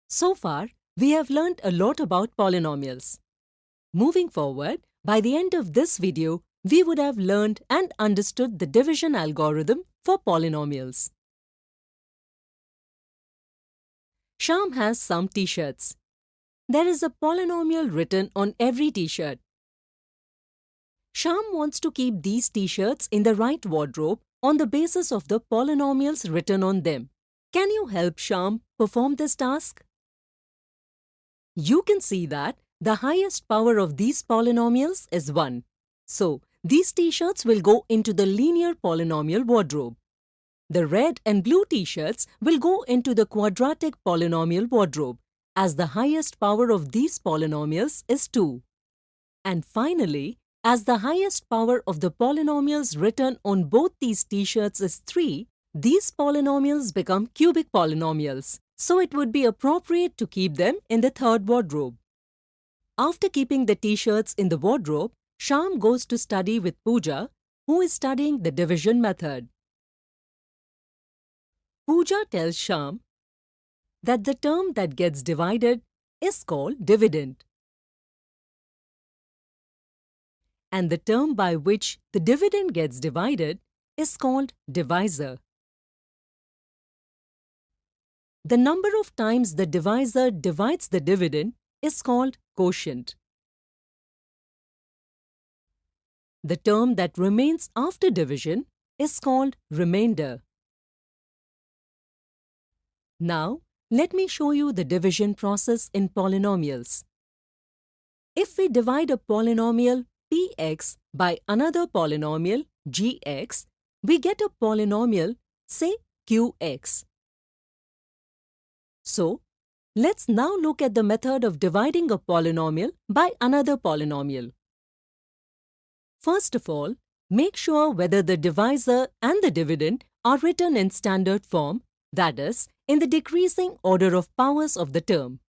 So far, we have learned a lot about polynomials. Moving forward, by the end of this video, we would have learned and understood the division algorithm for polynomials. Shyam has some t-shirts. There is a polynomial written on every t-shirt. Shyam wants to keep these t-shirts in the right wardrobe on the basis of the polynomials written on them. Can you help Shyam perform this task? You can see that the highest power of these polynomials is 1. So, these t-shirts will go into the linear polynomial wardrobe. The red and blue t-shirts will go into the quadratic polynomial wardrobe, as the highest power of these polynomials is 2. And finally, as the highest power of the polynomials written on both these t-shirts is 3, these polynomials become cubic polynomials, so it would be appropriate to keep them in the third wardrobe. After keeping the t-shirts in the wardrobe, Shyam goes to study with Pooja, who is studying the division method. Pooja tells Shyam that the term that gets divided is called dividend, and the term by which the dividend gets divided is called divisor. The number of times the divisor divides the dividend is called quotient. The term that remains after division is called remainder. Now, let me show you the division process in polynomials. If we divide a polynomial px by another polynomial gx, we get a polynomial, say, qx. So, let's now look at the method of dividing a polynomial by another polynomial. First of all, make sure whether the divisor and the dividend are written in standard form, that is, in the decreasing order of powers of the term.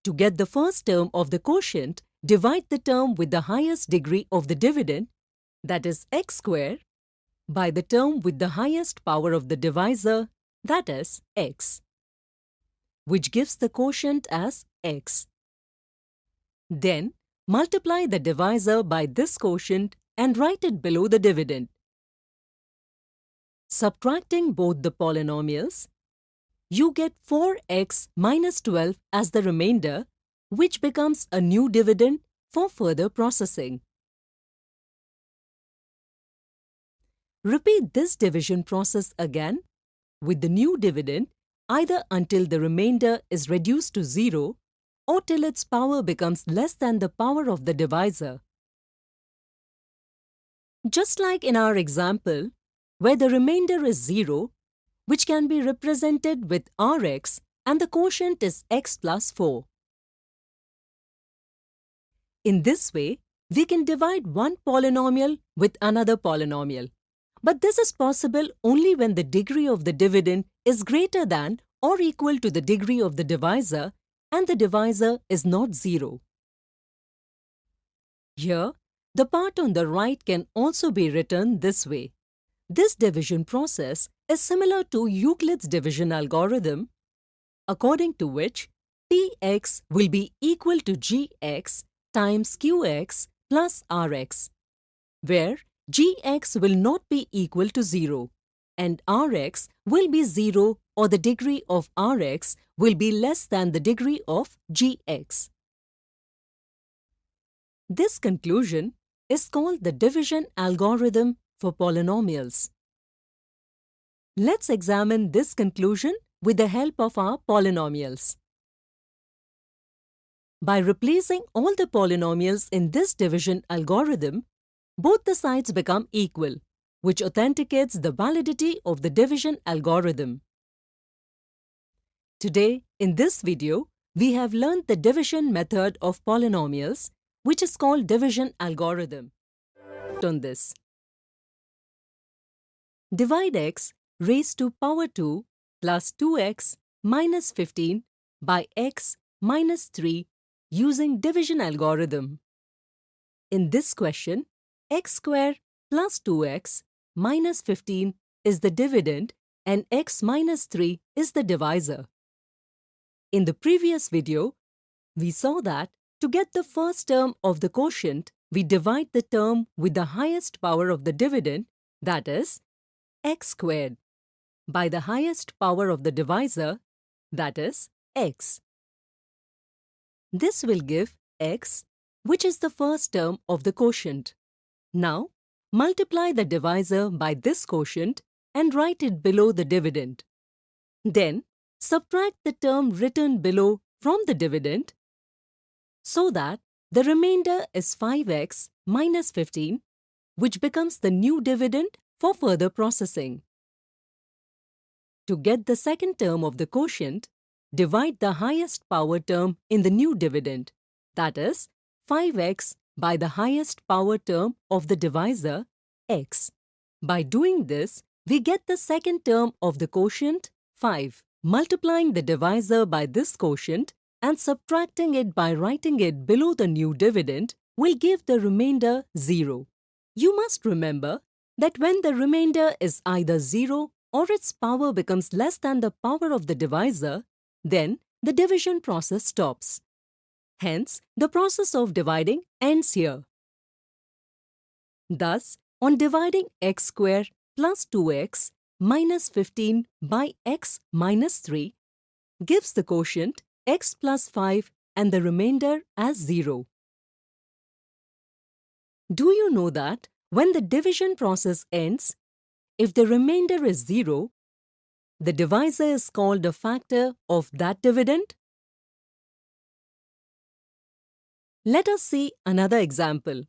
To get the first term of the quotient, divide the term with the highest degree of the dividend, that is x square, by the term with the highest power of the divisor, that is x, which gives the quotient as x. Then, multiply the divisor by this quotient and write it below the dividend. Subtracting both the polynomials, you get 4x minus 12 as the remainder, which becomes a new dividend for further processing. Repeat this division process again with the new dividend either until the remainder is reduced to 0 or till its power becomes less than the power of the divisor. Just like in our example, where the remainder is 0, which can be represented with Rx and the quotient is x plus 4. In this way, we can divide one polynomial with another polynomial. But this is possible only when the degree of the dividend is greater than or equal to the degree of the divisor and the divisor is not 0. Here, the part on the right can also be written this way. This division process is similar to Euclid's division algorithm, according to which Px will be equal to Gx times Qx plus Rx, where Gx will not be equal to 0 and Rx will be 0 or the degree of Rx will be less than the degree of Gx. This conclusion is called the division algorithm for polynomials. Let's examine this conclusion with the help of our polynomials. By replacing all the polynomials in this division algorithm, both the sides become equal, which authenticates the validity of the division algorithm. Today, in this video, we have learned the division method of polynomials, which is called division algorithm. On this, divide x raised to power 2 plus 2x minus 15 by x minus 3 using division algorithm. In this question, x square plus 2x minus 15 is the dividend and x minus 3 is the divisor. In the previous video, we saw that to get the first term of the quotient, we divide the term with the highest power of the dividend, that is, x squared, by the highest power of the divisor, that is, x. This will give x, which is the first term of the quotient. Now, multiply the divisor by this quotient and write it below the dividend. Then, subtract the term written below from the dividend so that the remainder is 5x minus 15, which becomes the new dividend for further processing. To get the second term of the quotient, divide the highest power term in the new dividend, that is, 5x by the highest power term of the divisor, x. By doing this, we get the second term of the quotient, 5. Multiplying the divisor by this quotient and subtracting it by writing it below the new dividend will give the remainder 0. You must remember that when the remainder is either 0 or its power becomes less than the power of the divisor, then the division process stops. Hence, the process of dividing ends here. Thus, on dividing x squared plus 2x minus 15 by x minus 3 gives the quotient x plus 5 and the remainder as 0. Do you know that when the division process ends, if the remainder is 0, the divisor is called a factor of that dividend? Let us see another example.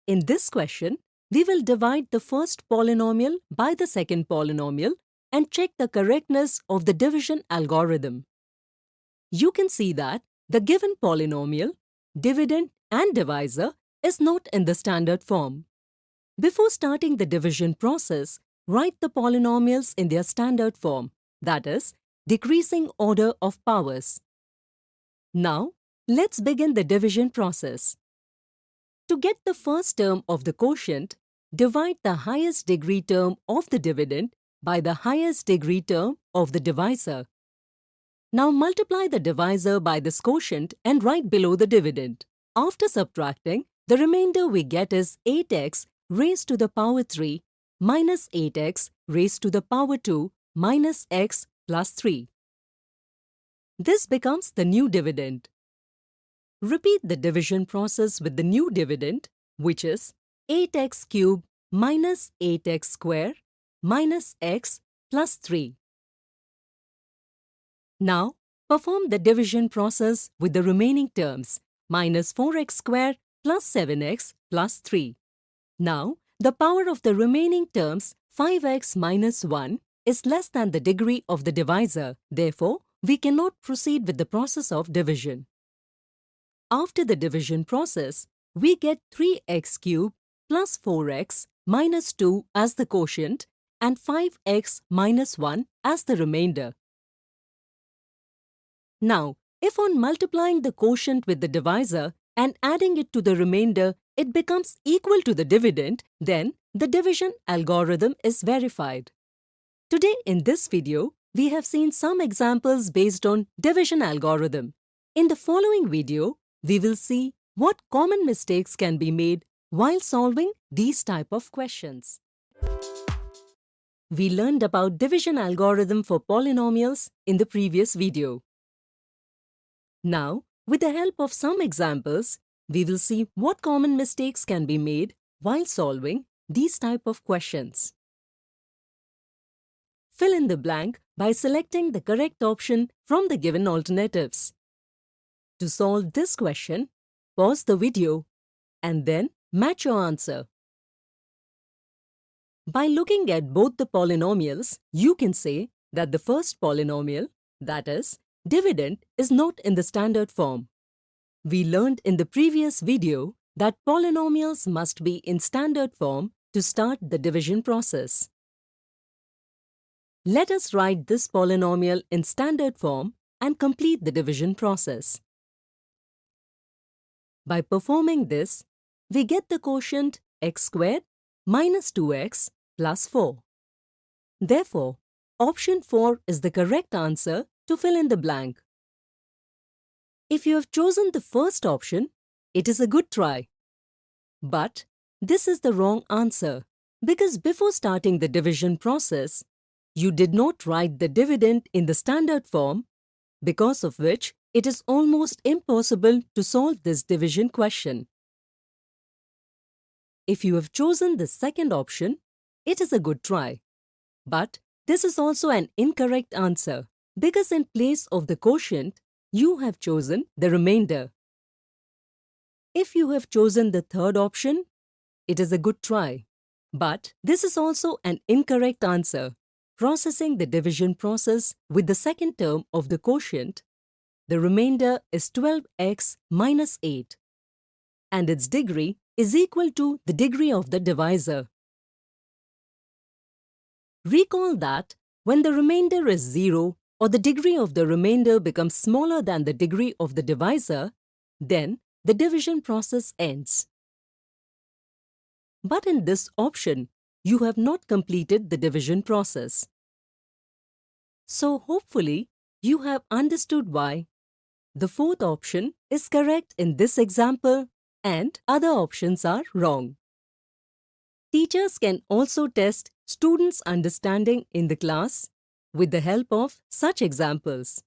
In this question, we will divide the first polynomial by the second polynomial and check the correctness of the division algorithm. You can see that the given polynomial, dividend and divisor is not in the standard form. Before starting the division process, write the polynomials in their standard form, that is, decreasing order of powers. Now, let's begin the division process. To get the first term of the quotient, divide the highest degree term of the dividend by the highest degree term of the divisor. Now multiply the divisor by this quotient and write below the dividend. After subtracting, the remainder we get is 8x raised to the power 3 minus 8x raised to the power 2 minus x plus 3. This becomes the new dividend. Repeat the division process with the new dividend, which is 8x cubed minus 8x squared minus x plus 3. Now, perform the division process with the remaining terms, minus 4x squared plus 7x plus 3. Now, the power of the remaining terms, 5x minus 1, is less than the degree of the divisor. Therefore, we cannot proceed with the process of division. After the division process, we get 3x cubed plus 4x minus 2 as the quotient and 5x minus 1 as the remainder. Now, if on multiplying the quotient with the divisor and adding it to the remainder, it becomes equal to the dividend, then the division algorithm is verified. Today in this video, we have seen some examples based on division algorithm. In the following video, we will see what common mistakes can be made while solving these type of questions. We learned about division algorithm for polynomials in the previous video. Now, with the help of some examples, we will see what common mistakes can be made while solving these type of questions. Fill in the blank by selecting the correct option from the given alternatives. To solve this question, pause the video and then match your answer. By looking at both the polynomials, you can say that the first polynomial, that is, dividend, is not in the standard form. We learned in the previous video that polynomials must be in standard form to start the division process. Let us write this polynomial in standard form and complete the division process. By performing this, we get the quotient x squared minus 2x plus 4. Therefore, option 4 is the correct answer to fill in the blank. If you have chosen the first option, it is a good try. But this is the wrong answer because before starting the division process, you did not write the dividend in the standard form, because of which it is almost impossible to solve this division question. If you have chosen the second option, it is a good try. But this is also an incorrect answer because in place of the quotient, you have chosen the remainder. If you have chosen the third option, it is a good try. But this is also an incorrect answer. Processing the division process with the second term of the quotient, the remainder is 12x minus 8, and its degree is equal to the degree of the divisor. Recall that when the remainder is 0 or the degree of the remainder becomes smaller than the degree of the divisor, then the division process ends. But in this option, you have not completed the division process. So hopefully, you have understood why the fourth option is correct in this example and other options are wrong. Teachers can also test students' understanding in the class with the help of such examples.